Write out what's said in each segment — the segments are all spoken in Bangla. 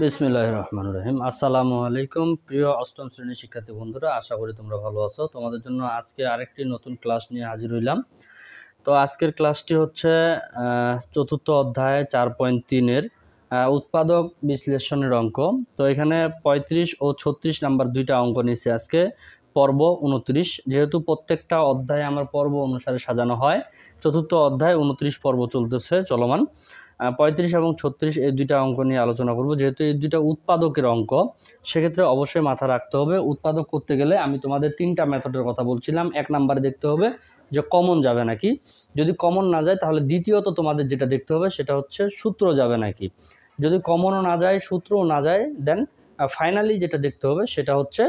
বিসমিল্লাহির রহমানির রহিম। আসসালামু আলাইকুম প্রিয় অষ্টম শ্রেণীর শিক্ষার্থী বন্ধুরা, আশা করি তোমরা ভালো আছো। তোমাদের জন্য আজকে আরেকটি নতুন ক্লাস নিয়ে হাজির হইলাম। তো আজকের ক্লাসটি হচ্ছে চতুর্থ অধ্যায় 4.3-এর উৎপাদক বিশ্লেষণের অঙ্ক। তো এখানে 35 ও 36 নাম্বার দুইটা অঙ্ক নিয়েছি আজকে, পর্ব 29। যেহেতু প্রত্যেকটা অধ্যায় আমার পর্ব অনুসারে সাজানো হয়, চতুর্থ অধ্যায় 29 পর্ব চলতেছে চলমান। 35 এবং 36 এই দুইটা অঙ্ক নিয়ে আলোচনা করব। যেহেতু এই দুইটা উৎপাদকের অঙ্ক, সেক্ষেত্রে অবশ্যই মাথা রাখতে হবে উৎপাদক করতে গেলে আমি তোমাদের তিনটা মেথডের কথা বলছিলাম। এক নাম্বারে দেখতে হবে যে কমন যাবে নাকি, যদি কমন না যায় তাহলে দ্বিতীয়ত তোমাদের যেটা দেখতে হবে সেটা হচ্ছে সূত্র যাবে নাকি। যদি কমনও না যায়, সূত্রও না যায়, দেন ফাইনালি যেটা দেখতে হবে সেটা হচ্ছে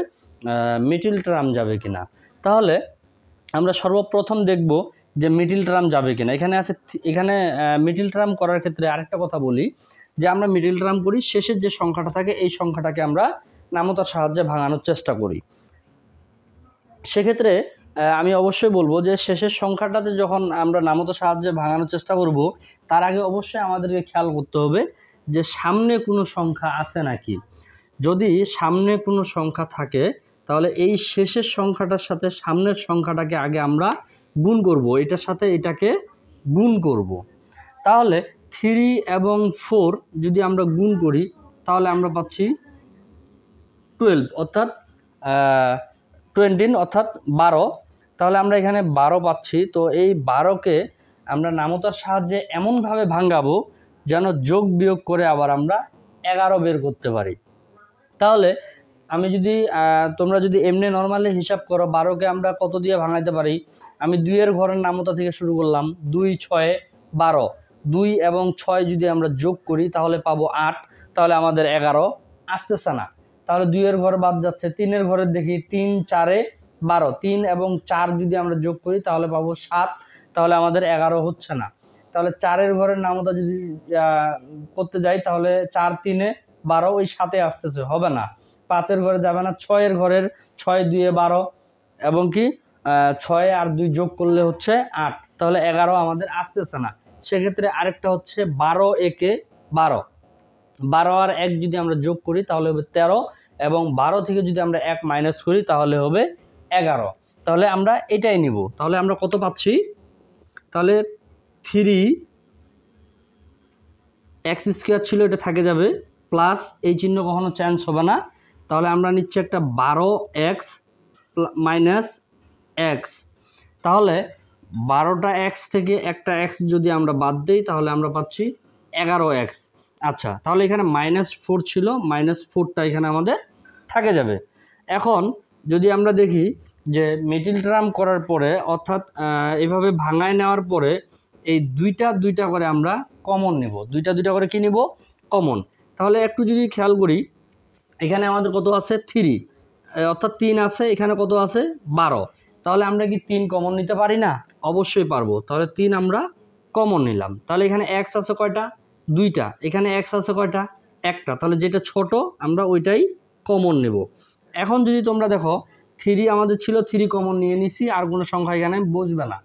মিডল টার্ম যাবে কিনা। তাহলে আমরা সর্বপ্রথম দেখব যে মিডল টার্ম যাবে কিনা। এখানে মিডল টার্ম করার ক্ষেত্রে আরেকটা কথা বলি, যে আমরা মিডল টার্ম করি শেষের যে সংখ্যাটা থাকে এই সংখ্যাটাকে আমরা নামতার সাহায্যে ভাঙানোর চেষ্টা করি। সেক্ষেত্রে আমি অবশ্যই বলবো যে শেষের সংখ্যাটাতে যখন আমরা নামতার সাহায্যে ভাঙানোর চেষ্টা করব, তার আগে অবশ্যই আমাদেরকে খেয়াল করতে হবে যে সামনে কোনো সংখ্যা আছে নাকি। যদি সামনে কোনো সংখ্যা থাকে তাহলে এই শেষের সংখ্যাটার সাথে সামনের সংখ্যাটাকে আগে আমরা গুণ করব, এটার সাথে এটাকে গুণ করব। তাহলে 3 এবং 4 যদি আমরা গুণ করি তাহলে আমরা পাচ্ছি 12 অর্থাৎ 20 অর্থাৎ 12। তাহলে আমরা এখানে 12 পাচ্ছি। তো এই 12কে আমরা নামতার সাহায্যে এমনভাবে ভাঙাবো যেন যোগ বিয়োগ করে আবার আমরা 11 বের করতে পারি। তাহলে আমি যদি তোমরা যদি এমনি নর্মালি হিসাব করো, 12কে আমরা কত দিয়ে ভাঙাইতে পারি, আমি 2 এর ঘরের নামতা থেকে শুরু করলাম। 2 6 12, 2 এবং 6 যদি আমরা যোগ করি তাহলে পাবো 8। তাহলে আমাদের 11 আসতেছে না। তাহলে 2 এর ঘর বাদ যাচ্ছে, 3 এর ঘরের দেখি 3 4 12, 3 এবং 4 যদি আমরা যোগ করি তাহলে পাবো 7। তাহলে আমাদের 11 হচ্ছে না। তাহলে 4 এর ঘরের নামতা যদি করতে যাই তাহলে 4 3 12, ওই 7 আসতেছে, হবে না। 5 এর ঘরে যাবে না, 6 এর ঘরের 6 2 12 এবং কি 6 আর 2 যোগ করলে হচ্ছে 8। তাহলে 11 আমাদের আসতেছে না। সেক্ষেত্রে আরেকটা হচ্ছে 12 একে 12, 12 আর 1 যদি আমরা যোগ করি তাহলে হবে 13, এবং 12 থেকে যদি আমরা 1 মাইনাস করি তাহলে হবে 11। তাহলে আমরা এটাই নিব। তাহলে আমরা কত পাচ্ছি, তাহলে 3x² ছিল, এটা থাকে যাবে, প্লাস এই চিহ্ন কখনো চেঞ্জ হবে না। তাহলে আমরা নিচ্ছি একটা 12x মাইনাস x। তাহলে 12টা x থেকে একটা x যদি আমরা বাদ দিই তাহলে আমরা পাচ্ছি 11x। আচ্ছা, তাহলে এখানে -4 ছিল, -4টা এখানে আমাদের থাকে যাবে। এখন যদি আমরা দেখি যে মিডল টার্ম করার পরে, অর্থাৎ এভাবে ভাঙায় নেওয়ার পরে এই দুইটা করে আমরা কমন নেব। দুইটা করে কি নিব? কমন। তাহলে একটু যদি খেয়াল করি, এখানে আমাদের কত আছে? 3, অর্থাৎ 3 আছে। এখানে কত আছে? 12। তাহলে আমরা কি 3 কমন নিতে পারি না? অবশ্যই পারবো। তাহলে 3 আমরা কমন নিলাম। তাহলে এখানে x আছে কয়টা? 2টা। এখানে x আছে কয়টা? 1টা। তাহলে যেটা ছোট আমরা ওইটাই কমন নেব। এখন যদি তোমরা দেখো 3 আমাদের ছিল, 3 কমন নিয়ে নিছি, আর কোনো সংখ্যা এখানে বসবে না।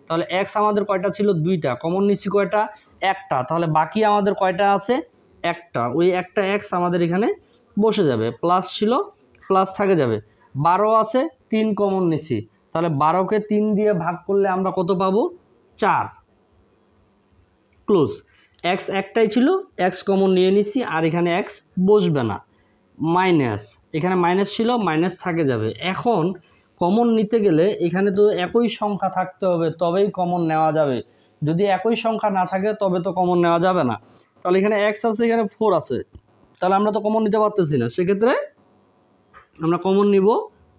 তাহলে x আমাদের কয়টা ছিল? 2টা। কমন নিচ্ছি কয়টা? 1টা। তাহলে বাকি আমাদের কয়টা আছে? 1টা। ওই একটা x আমাদের এখানে বসে যাবে। প্লাস ছিল, প্লাস থাকে যাবে। 12 আছে, 3 কমন নিছি। তাহলে 12কে 3 দিয়ে ভাগ করলে আমরা কত পাবো? 4। ক্লোজ। x একটাই ছিল, x কমন নিয়ে নিছি, আর এখানে x বসবে না। মাইনাস, এখানে মাইনাস ছিল, মাইনাস থাকে যাবে। এখন কমন নিতে গেলে এখানে তো একই সংখ্যা থাকতে হবে, তবেই কমন নেওয়া যাবে। যদি একই সংখ্যা না থাকে তবে তো কমন নেওয়া যাবে না। তাহলে এখানে x আছে, এখানে 4 আছে, তাহলে আমরা তো কমন নিতে পারতেছি না। সেক্ষেত্রে আমরা কমন নিব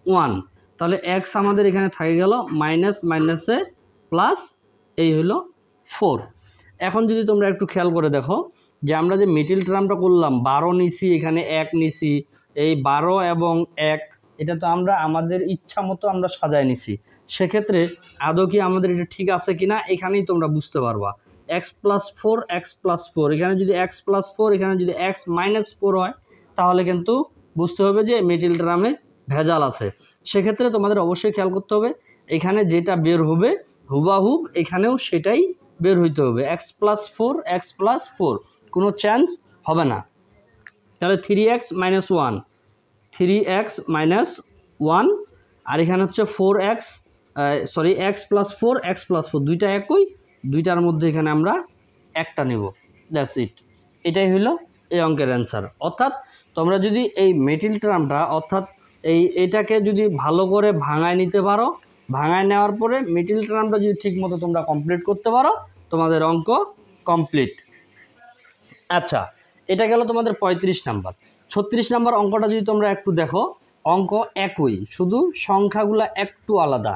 1। তাহলে x আমাদের এখানে থাকে গেল, মাইনাস মাইনাসে প্লাস, এই হলো 4। এখন যদি তোমরা একটু খেয়াল করে দেখো যে আমরা যে মিডল টার্মটা করলাম, 12 নিছি, এখানে 1 নিছি, এই 12 এবং 1 এটা তো আমরা আমাদের ইচ্ছা মতো আমরা সাজায় নিছি। সেক্ষেত্রে আদৌ কি আমাদের এটা ঠিক আছে কিনা এখানেই তোমরা বুঝতে পারবা। x + 4, x + 4, এখানে যদি x + 4, এখানে যদি x - 4 হয় তাহলে কিন্তু বুঝতে হবে যে মিডল টার্মে ভেজাল আছে। সেক্ষেত্রে তোমাদের অবশ্যই খেয়াল করতে হবে এখানে যেটা বের হবে হুবাহুব এখানেও সেটাই বের হইতে হবে। x + 4, x + 4, কোনো চেঞ্জ হবে না। তাহলে 3x মাইনাস 1, 3x মাইনাস 1, আর এখানে হচ্ছে 4x x plus 4, x plus 4 দুইটা একই, দুইটার মধ্যে এখানে আমরা একটা নেব, দ্যাটস ইট। এটাই হলো এই অঙ্কের অ্যান্সার। অর্থাৎ তোমরা যদি এই মেটিল টার্মটা অর্থাৎ এটাকে যদি ভালো করে ভাঙায় নিতে পারো, ভাঙায় নেওয়ার পরে মেটিল টার্মটা যদি ঠিকমতো তোমরা কমপ্লিট করতে পারো, তোমাদের অঙ্ক কমপ্লিট। আচ্ছা, এটা গেল তোমাদের 35 নাম্বার। 36 নাম্বার অঙ্কটা যদি তোমরা একটু দেখো, অঙ্ক একই, শুধু সংখ্যাগুলো একটু আলাদা।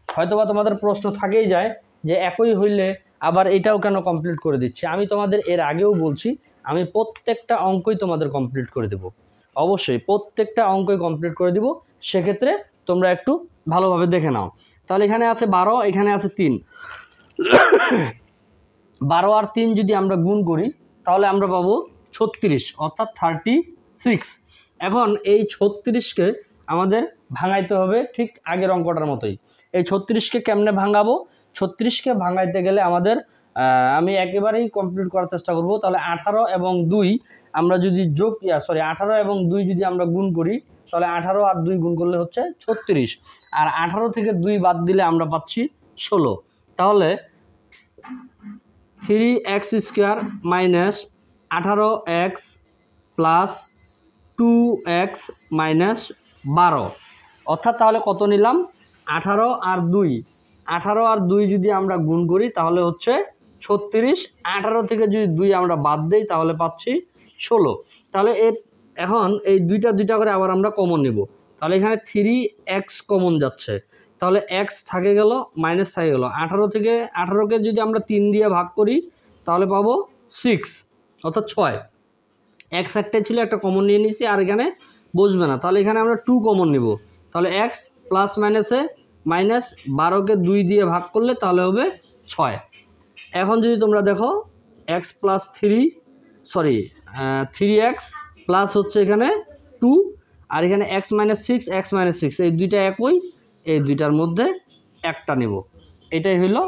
হয়তোবা তোমাদের প্রশ্ন থাকেই যায় যে একই হইলে আবার এটাও কেন কমপ্লিট করে দিচ্ছি। আমি তোমাদের এর আগেও বলছি, আমি প্রত্যেকটা অঙ্কই তোমাদের কমপ্লিট করে দেব, অবশ্যই প্রত্যেকটা অঙ্কই কমপ্লিট করে দিব। সেক্ষেত্রে তোমরা একটু ভালোভাবে দেখে নাও। তাহলে এখানে আছে 12, এখানে আছে 3। 12 আর 3 যদি আমরা গুণ করি তাহলে আমরা পাবো 36, অর্থাৎ 36। এখন এই 36কে আমাদের ভাঙাইতে হবে ঠিক আগের অঙ্কটার মতোই। এই 36কে কেমনে ভাঙাবো? 36কে ভাঙাইতে গেলে আমাদের আমি একেবারেই কমপ্লিট করার চেষ্টা করব। তাহলে 18 এবং 2 আমরা যদি 18 এবং 2 যদি আমরা গুণ করি, তাহলে 18 আর 2 গুণ করলে হচ্ছে 36, আর 18 থেকে 2 বাদ দিলে আমরা পাচ্ছি 16। তাহলে 3x square minus 18x plus 2x minus 12, অর্থাৎ তাহলে কত নিলাম? 18 আর 2, 18 আর 2 যদি আমরা গুণ করি তাহলে হচ্ছে 36, 18 থেকে যদি 2 আমরা বাদ দিই তাহলে পাচ্ছি 16। তাহলে এখন এই দুইটা করে আবার আমরা কমন নেব। তাহলে এখানে 3x কমন যাচ্ছে, তাহলে x থাকে গেল, মাইনাস থাকে গেল। 18কে যদি আমরা 3 দিয়ে ভাগ করি তাহলে পাবো 6, অর্থাৎ 6। x একটাই ছিল, একটা কমন নিয়ে নিয়েছি, আর এখানে বসবে না। তাহলে এখানে আমরা 2 কমন নিব। তাহলে x প্লাস মাইনাসে মাইনাস 12কে 2 দিয়ে ভাগ করলে তাহলে হবে 6। এখন যদি তোমরা দেখো x প্লাস 3x প্লাস হচ্ছে এখানে 2, আর এখানে x মাইনাস 6 এই দুইটা একই, এই দুইটার মধ্যে একটা নেব। এটাই হলো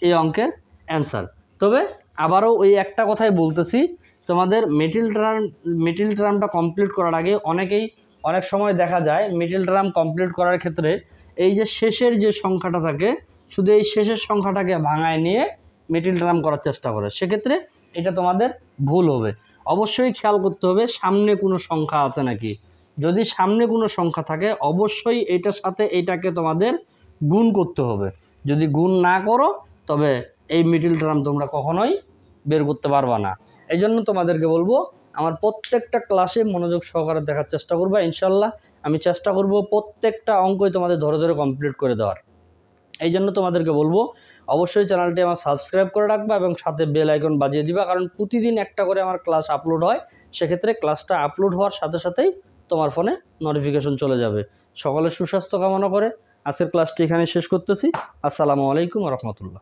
এই অঙ্কের অ্যান্সার। তবে আবারও ওই একটা কথাই বলতেছি, তোমাদের মেটিল টার্মটা কমপ্লিট করার আগে অনেক সময় দেখা যায় মেটিল টার্ম কমপ্লিট করার ক্ষেত্রে এই যে শেষের যে সংখ্যাটা থাকে, শুধু এই শেষের সংখ্যাটাকে ভাঙায় নিয়ে মেটিল টার্ম করার চেষ্টা করে। সেক্ষেত্রে এটা তোমাদের ভুল হবে। অবশ্যই খেয়াল করতে হবে সামনে কোনো সংখ্যা আছে নাকি। যদি সামনে কোনো সংখ্যা থাকে অবশ্যই এটার সাথে এটাকে তোমাদের গুণ করতে হবে। যদি গুণ না করো তবে এই মিডল টার্ম তোমরা কখনোই বের করতে পারবা না। এই জন্য তোমাদেরকে বলবো আমার প্রত্যেকটা ক্লাসে মনোযোগ সহকারে দেখার চেষ্টা করবা। ইনশাল্লাহ আমি চেষ্টা করব প্রত্যেকটা অঙ্কই তোমাদের ধরে ধরে কমপ্লিট করে দেওয়ার। এই জন্য তোমাদেরকে বলবো অবশ্যই চ্যানেলটি আমার সাবস্ক্রাইব করে রাখবা এবং সাথে বেল আইকন বাজিয়ে দিবা, কারণ প্রতিদিন একটা করে আমার ক্লাস আপলোড হয়। সেক্ষেত্রে ক্লাসটা আপলোড হওয়ার সাথে সাথেই তোমার ফোনে নোটিফিকেশন চলে যাবে। সকলের সুস্বাস্থ্য কামনা করে আজকের ক্লাসটি এখানে শেষ করতেছি। আসসালামু আলাইকুম ওয়া রাহমাতুল্লাহ।